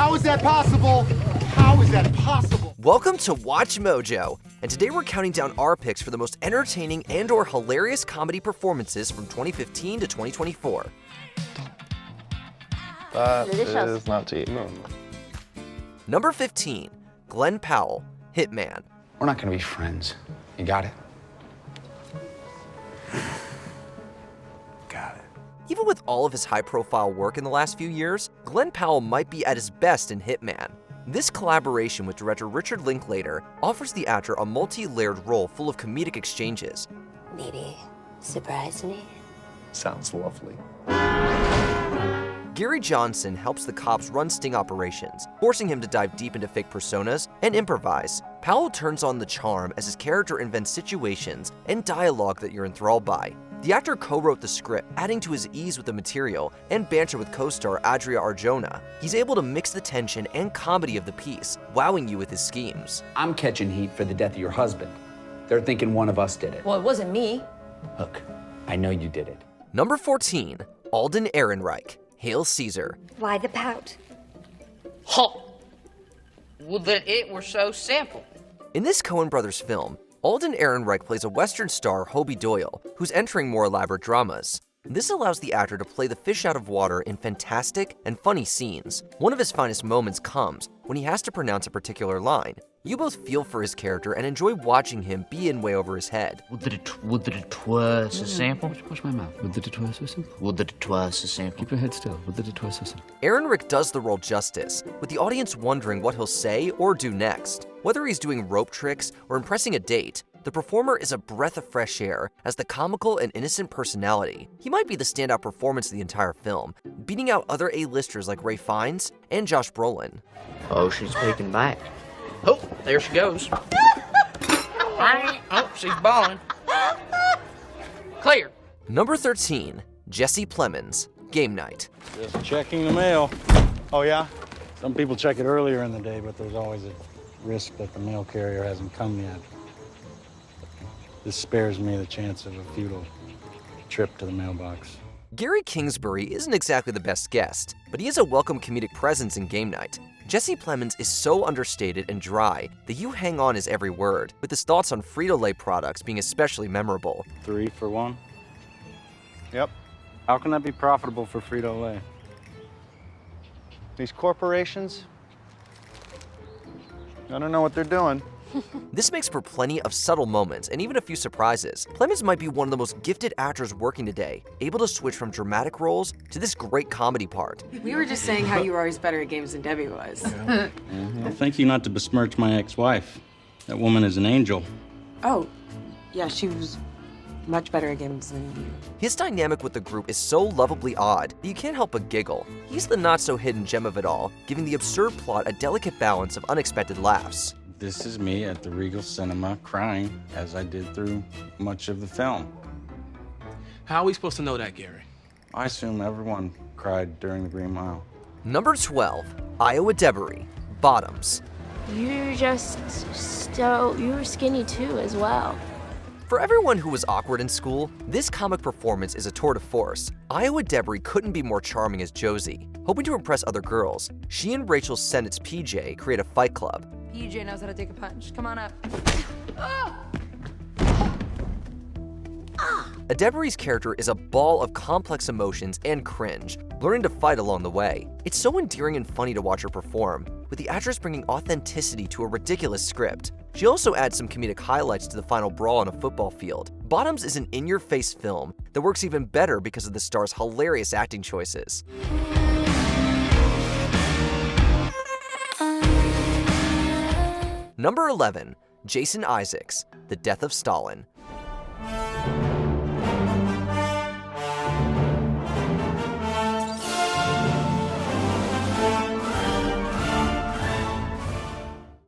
How is that possible? How is that possible? Welcome to Watch Mojo, and today we're counting down our picks for the most entertaining and/or hilarious comedy performances from 2015 to 2024. That is not to eat. No. Number 15, Glenn Powell, Hitman. We're not gonna be friends. You got it? Got it. Even with all of his high-profile work in the last few years, Glenn Powell might be at his best in Hitman. This collaboration with director Richard Linklater offers the actor a multi-layered role full of comedic exchanges. Maybe surprise me? Sounds lovely. Gary Johnson helps the cops run sting operations, forcing him to dive deep into fake personas and improvise. Powell turns on the charm as his character invents situations and dialogue that you're enthralled by. The actor co-wrote the script, adding to his ease with the material and banter with co-star Adria Arjona. He's able to mix the tension and comedy of the piece, wowing you with his schemes. I'm catching heat for the death of your husband. They're thinking one of us did it. Well, it wasn't me. Look, I know you did it. Number 14, Alden Ehrenreich, Hail Caesar. Why the pout? Huh. Well, that it were so simple. In this Coen Brothers film, Alden Ehrenreich plays a Western star, Hobie Doyle, who's entering more elaborate dramas. This allows the actor to play the fish out of water in fantastic and funny scenes. One of his finest moments comes when he has to pronounce a particular line. You both feel for his character and enjoy watching him be in way over his head. Would that it were so simple? Watch my mouth. Would that it were so simple? Would that it were so simple? Keep your head still. Would that it were so simple? Ehrenreich does the role justice, with the audience wondering what he'll say or do next. Whether he's doing rope tricks or impressing a date, the performer is a breath of fresh air as the comical and innocent personality. He might be the standout performance of the entire film, beating out other A-listers like Ralph Fiennes and Josh Brolin. Oh, she's peeking back. Oh, there she goes. Oh, she's balling. Clear. Number 13, Jesse Plemons, Game Night. Just checking the mail. Oh, yeah? Some people check it earlier in the day, but there's always a risk that the mail carrier hasn't come yet. This spares me the chance of a futile trip to the mailbox. Gary Kingsbury isn't exactly the best guest, but he is a welcome comedic presence in Game Night. Jesse Plemons is so understated and dry that you hang on his every word, with his thoughts on Frito-Lay products being especially memorable. 3 for 1? Yep. How can that be profitable for Frito-Lay? These corporations, I don't know what they're doing. This makes for plenty of subtle moments and even a few surprises. Plemons might be one of the most gifted actors working today, able to switch from dramatic roles to this great comedy part. We were just saying how you were always better at games than Debbie was. Well, thank you not to besmirch my ex-wife. That woman is an angel. Oh, yeah, she was much better at games than you. His dynamic with the group is so lovably odd that you can't help but giggle. He's the not-so-hidden gem of it all, giving the absurd plot a delicate balance of unexpected laughs. This is me at the Regal Cinema crying as I did through much of the film. How are we supposed to know that, Gary? I assume everyone cried during the Green Mile. Number 12, Iowa Debris, Bottoms. You're you were skinny too as well. For everyone who was awkward in school, this comic performance is a tour de force. Iowa Debris couldn't be more charming as Josie. Hoping to impress other girls, she and Rachel Sennett's PJ create a fight club. PJ knows how to take a punch. Come on up. Debris' character is a ball of complex emotions and cringe, learning to fight along the way. It's so endearing and funny to watch her perform, with the actress bringing authenticity to a ridiculous script. She also adds some comedic highlights to the final brawl on a football field. Bottoms is an in-your-face film that works even better because of the star's hilarious acting choices. Number 11, Jason Isaacs, The Death of Stalin.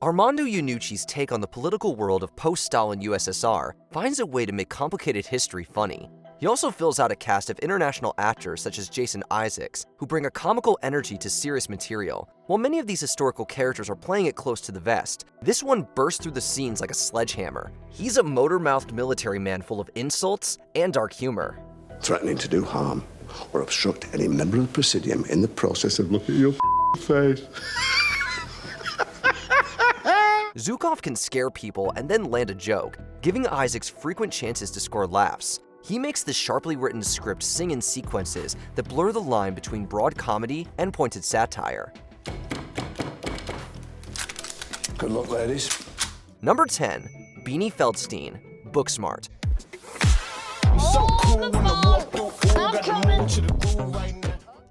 Armando Iannucci's take on the political world of post-Stalin USSR finds a way to make complicated history funny. He also fills out a cast of international actors such as Jason Isaacs, who bring a comical energy to serious material. While many of these historical characters are playing it close to the vest, this one bursts through the scenes like a sledgehammer. He's a motor-mouthed military man full of insults and dark humor. Threatening to do harm or obstruct any member of the Presidium in the process of looking at your face. Zukov can scare people and then land a joke, giving Isaacs frequent chances to score laughs. He makes the sharply written script sing in sequences that blur the line between broad comedy and pointed satire. Good luck, ladies. Number 10, Beanie Feldstein, Booksmart.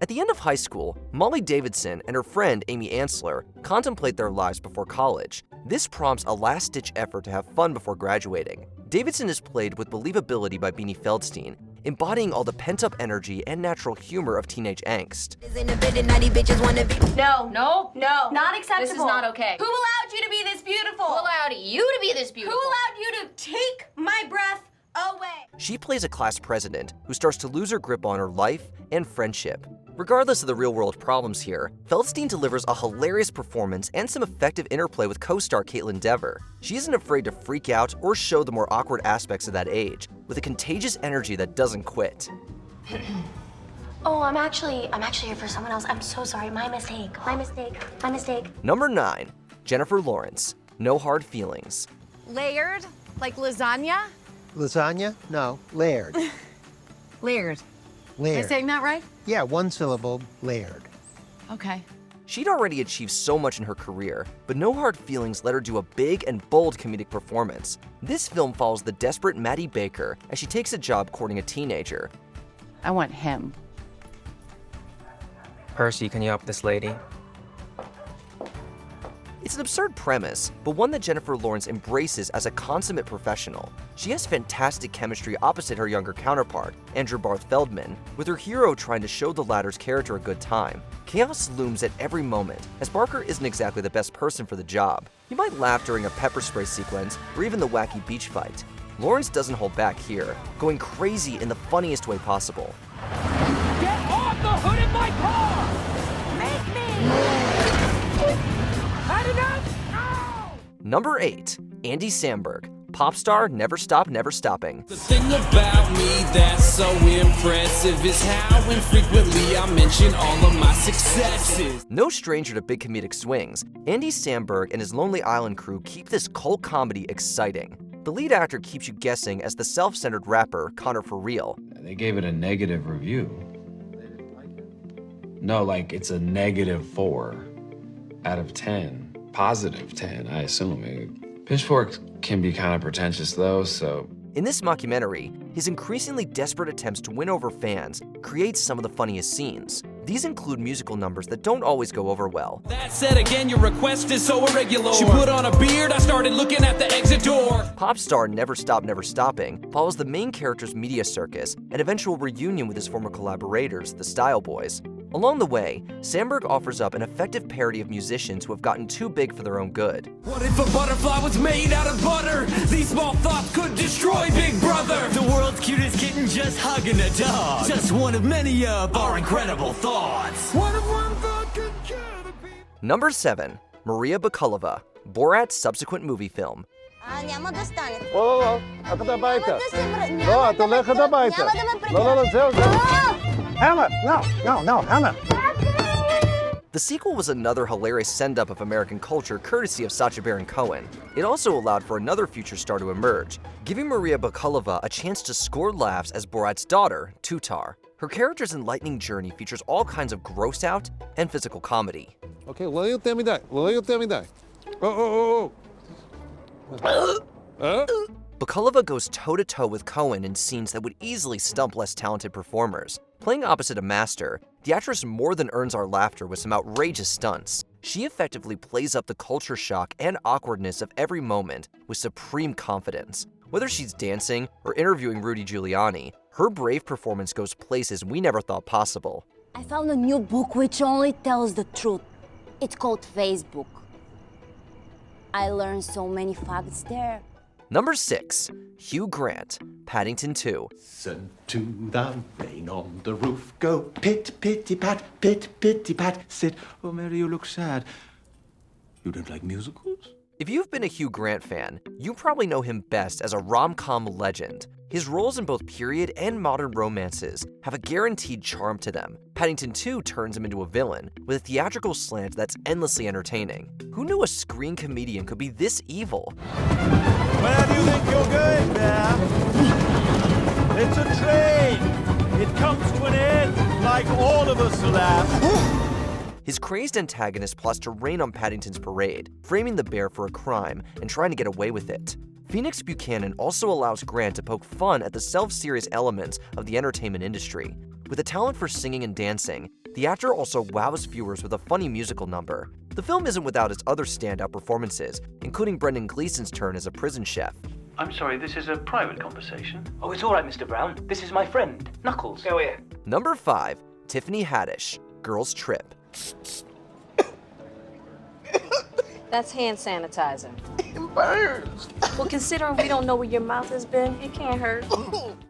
At the end of high school, Molly Davidson and her friend Amy Ansler contemplate their lives before college. This prompts a last-ditch effort to have fun before graduating. Davidson is played with believability by Beanie Feldstein, embodying all the pent-up energy and natural humor of teenage angst. No, not acceptable. This is not okay. Who allowed you to be this beautiful? Who allowed you to be this beautiful? Who allowed you to take my breath away? She plays a class president who starts to lose her grip on her life and friendship. Regardless of the real-world problems here, Feldstein delivers a hilarious performance and some effective interplay with co-star Caitlin Dever. She isn't afraid to freak out or show the more awkward aspects of that age, with a contagious energy that doesn't quit. Oh, I'm actually here for someone else. I'm so sorry. My mistake. Number 9, Jennifer Lawrence, No Hard Feelings. Layered? Like lasagna? Lasagna? No, layered. Layered. Am I Layered. saying that right? Yeah, one syllable, layered. Okay. She'd already achieved so much in her career, but No Hard Feelings let her do a big and bold comedic performance. This film follows the desperate Maddie Baker as she takes a job courting a teenager. I want him. Percy, can you help this lady? It's an absurd premise, but one that Jennifer Lawrence embraces as a consummate professional. She has fantastic chemistry opposite her younger counterpart, Andrew Barth Feldman, with her hero trying to show the latter's character a good time. Chaos looms at every moment, as Barker isn't exactly the best person for the job. You might laugh during a pepper spray sequence, or even the wacky beach fight. Lawrence doesn't hold back here, going crazy in the funniest way possible. Get off the hood of my car! Make me! Had enough? No! Number 8, Andy Samberg, pop star, never stop, never stopping. The thing about me that's so impressive is how infrequently I mention all of my successes. No stranger to big comedic swings, Andy Samberg and his Lonely Island crew keep this cult comedy exciting. The lead actor keeps you guessing as the self-centered rapper Connor For Real. They gave it a negative review. No, like it's a -4 out of 10. Positive 10, I assume. Pitchfork can be kind of pretentious though, so... In this mockumentary, his increasingly desperate attempts to win over fans create some of the funniest scenes. These include musical numbers that don't always go over well. That said again, your request is so irregular. She put on a beard, I started looking at the exit door. Pop star Never Stop, Never Stopping follows the main character's media circus and eventual reunion with his former collaborators, the Style Boys. Along the way, Samberg offers up an effective parody of musicians who have gotten too big for their own good. What if a butterfly was made out of butter? These small thoughts could destroy Big Brother. The world's cutest kitten just hugging a dog. Just one of many of our incredible thoughts. What if one thought could cure the people? Number 7, Maria Bakalova, Borat's subsequent movie film. Hammer! No, Hammer! The sequel was another hilarious send-up of American culture courtesy of Sacha Baron Cohen. It also allowed for another future star to emerge, giving Maria Bakalova a chance to score laughs as Borat's daughter, Tutar. Her character's enlightening journey features all kinds of gross-out and physical comedy. Okay, let me die. Bakalova goes toe-to-toe with Cohen in scenes that would easily stump less talented performers. Playing opposite a master, the actress more than earns our laughter with some outrageous stunts. She effectively plays up the culture shock and awkwardness of every moment with supreme confidence. Whether she's dancing or interviewing Rudy Giuliani, her brave performance goes places we never thought possible. I found a new book which only tells the truth. It's called Facebook. I learned so many facts there. Number 6, Hugh Grant, Paddington 2. Listen to the rain on the roof go pit, pitty, pat, pit, pitty, pat. Sit, oh Mary, you look sad. You don't like musicals? If you've been a Hugh Grant fan, you probably know him best as a rom-com legend. His roles in both period and modern romances have a guaranteed charm to them. Paddington 2 turns him into a villain, with a theatrical slant that's endlessly entertaining. Who knew a screen comedian could be this evil? Where do you think you're going, Bear? It's a train. It comes to an end, like all of us, alas. His crazed antagonist plots to rain on Paddington's parade, framing the bear for a crime and trying to get away with it. Phoenix Buchanan also allows Grant to poke fun at the self-serious elements of the entertainment industry. With a talent for singing and dancing, the actor also wows viewers with a funny musical number. The film isn't without its other standout performances, including Brendan Gleeson's turn as a prison chef. I'm sorry, this is a private conversation. Oh, it's all right, Mr. Brown. This is my friend, Knuckles. Go here. Number 5, Tiffany Haddish, Girls Trip. That's hand sanitizer. It burns. Well, considering we don't know where your mouth has been, it can't hurt.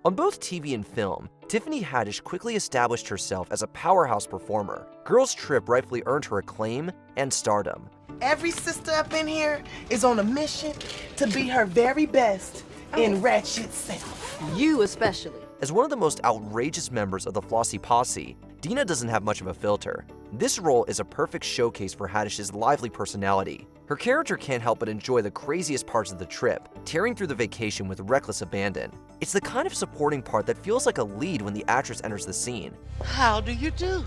On both TV and film, Tiffany Haddish quickly established herself as a powerhouse performer. Girls Trip rightfully earned her acclaim and stardom. Every sister up in here is on a mission to be her very best in ratchet self. You especially. As one of the most outrageous members of the Flossie Posse, Dina doesn't have much of a filter. This role is a perfect showcase for Haddish's lively personality. Her character can't help but enjoy the craziest parts of the trip, tearing through the vacation with reckless abandon. It's the kind of supporting part that feels like a lead when the actress enters the scene. How do you do?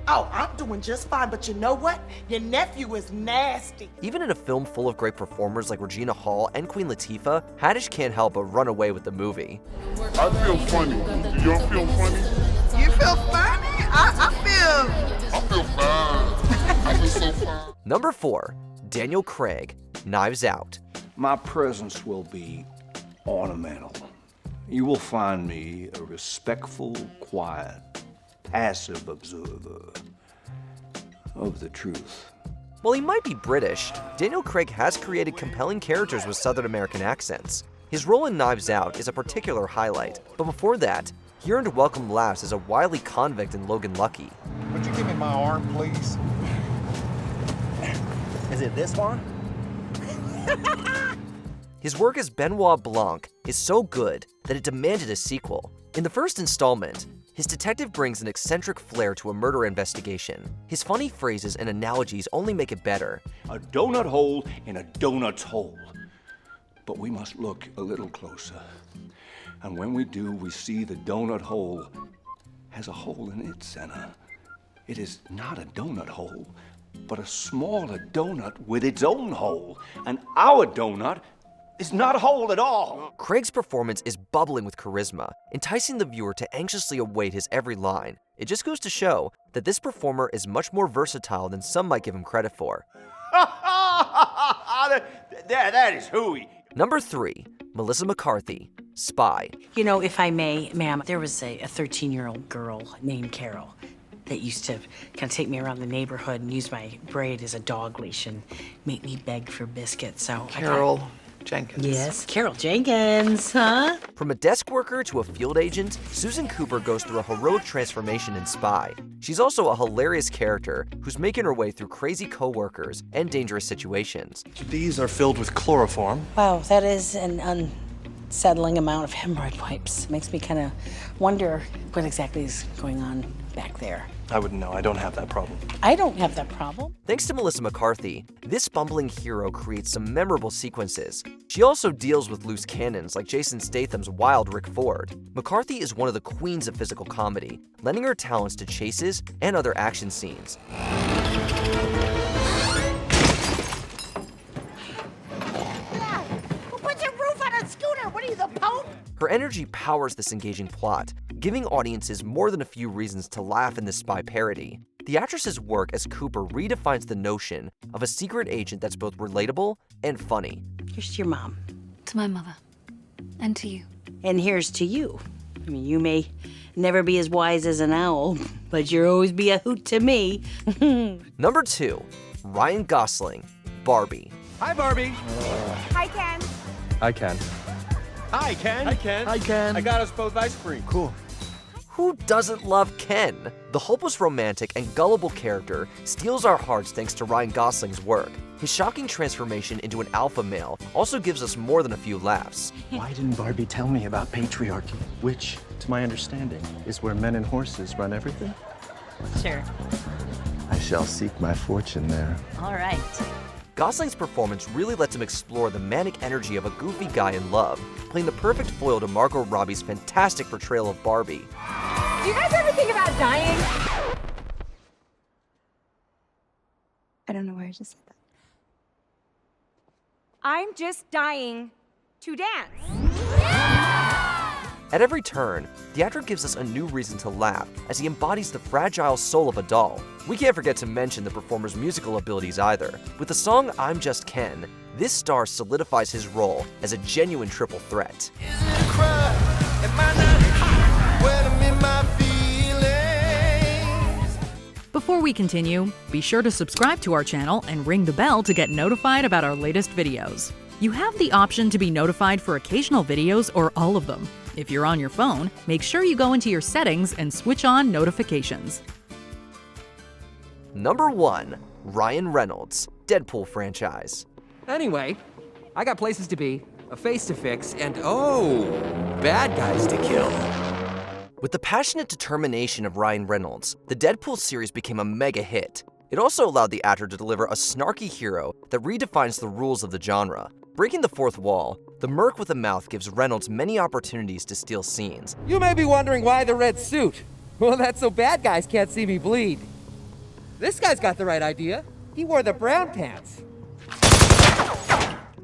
Oh, I'm doing just fine, but you know what? Your nephew is nasty. Even in a film full of great performers like Regina Hall and Queen Latifah, Haddish can't help but run away with the movie. I feel funny. Do y'all feel funny? You feel funny? I feel fine. I feel so fine. Number 4, Daniel Craig, Knives Out. My presence will be ornamental. You will find me a respectful, quiet, passive observer of the truth. While he might be British, Daniel Craig has created compelling characters with Southern American accents. His role in Knives Out is a particular highlight, but before that, he earned welcome laughs as a wily convict in Logan Lucky. Would you give me my arm, please? Is it this one? His work as Benoit Blanc is so good that it demanded a sequel. In the first installment, his detective brings an eccentric flair to a murder investigation. His funny phrases and analogies only make it better. A donut hole in a donut's hole. But we must look a little closer. And when we do, we see the donut hole has a hole in its center. It is not a donut hole, but a smaller donut with its own hole. And our donut is not a hole at all. Craig's performance is bubbling with charisma, enticing the viewer to anxiously await his every line. It just goes to show that this performer is much more versatile than some might give him credit for. That is hooey. Number 3, Melissa McCarthy, Spy. You know, if I may, ma'am, there was a 13-year-old girl named Carol that used to kind of take me around the neighborhood and use my braid as a dog leash and make me beg for biscuits. So Carol Jenkins. Yes, Carol Jenkins, huh? From a desk worker to a field agent, Susan Cooper goes through a heroic transformation in Spy. She's also a hilarious character who's making her way through crazy co-workers and dangerous situations. These are filled with chloroform. Wow, that is an unsettling amount of hemorrhoid wipes. Makes me kind of wonder what exactly is going on back there. I wouldn't know. I don't have that problem. I don't have that problem. Thanks to Melissa McCarthy, this bumbling hero creates some memorable sequences. She also deals with loose cannons like Jason Statham's wild Rick Ford. McCarthy is one of the queens of physical comedy, lending her talents to chases and other action scenes. Who puts a roof on a scooter? What are you, the Pope? Her energy powers this engaging plot, giving audiences more than a few reasons to laugh in this spy parody. The actress's work as Cooper redefines the notion of a secret agent that's both relatable and funny. Here's to your mom. To my mother. And to you. And here's to you. I mean, you may never be as wise as an owl, but you'll always be a hoot to me. Number 2, Ryan Gosling, Barbie. Hi, Barbie. Hi, Ken. I can. Hi, Ken. Hi, Ken. Hi, Ken. I got us both ice cream. Cool. Who doesn't love Ken? The hopeless romantic and gullible character steals our hearts thanks to Ryan Gosling's work. His shocking transformation into an alpha male also gives us more than a few laughs. Why didn't Barbie tell me about patriarchy, which, to my understanding, is where men and horses run everything? Sure. I shall seek my fortune there. All right. Gosling's performance really lets him explore the manic energy of a goofy guy in love, playing the perfect foil to Margot Robbie's fantastic portrayal of Barbie. Do you guys ever think about dying? I don't know why I just said that. I'm just dying to dance. At every turn, the actor gives us a new reason to laugh as he embodies the fragile soul of a doll. We can't forget to mention the performer's musical abilities either. With the song I'm Just Ken, this star solidifies his role as a genuine triple threat. Before we continue, be sure to subscribe to our channel and ring the bell to get notified about our latest videos. You have the option to be notified for occasional videos or all of them. If you're on your phone, make sure you go into your settings and switch on notifications. Number 1. Ryan Reynolds, Deadpool franchise. Anyway, I got places to be, a face to fix, and bad guys to kill. With the passionate determination of Ryan Reynolds, the Deadpool series became a mega hit. It also allowed the actor to deliver a snarky hero that redefines the rules of the genre. Breaking the fourth wall, the merc with a mouth gives Reynolds many opportunities to steal scenes. You may be wondering why the red suit. Well, that's so bad guys can't see me bleed. This guy's got the right idea. He wore the brown pants.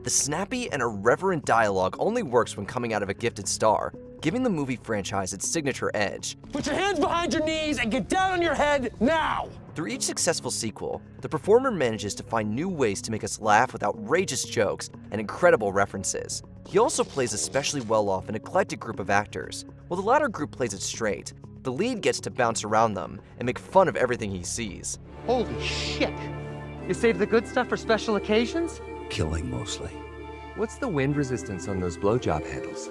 The snappy and irreverent dialogue only works when coming out of a gifted star, giving the movie franchise its signature edge. Put your hands behind your knees and get down on your head now! Through each successful sequel, the performer manages to find new ways to make us laugh with outrageous jokes and incredible references. He also plays especially well off an eclectic group of actors. While the latter group plays it straight, the lead gets to bounce around them and make fun of everything he sees. Holy shit! You save the good stuff for special occasions? Killing mostly. What's the wind resistance on those blowjob handles?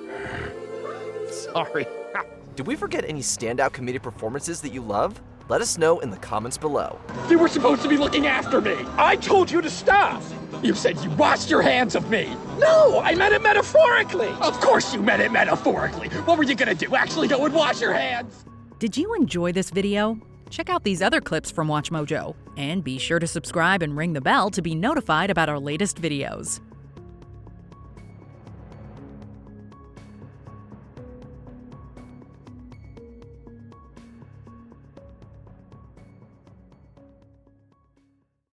Sorry. Did we forget any standout comedic performances that you love? Let us know in the comments below. You were supposed to be looking after me! I told you to stop! You said you washed your hands of me! No, I meant it metaphorically! Of course you meant it metaphorically! What were you gonna do, actually go and wash your hands? Did you enjoy this video? Check out these other clips from WatchMojo, and be sure to subscribe and ring the bell to be notified about our latest videos.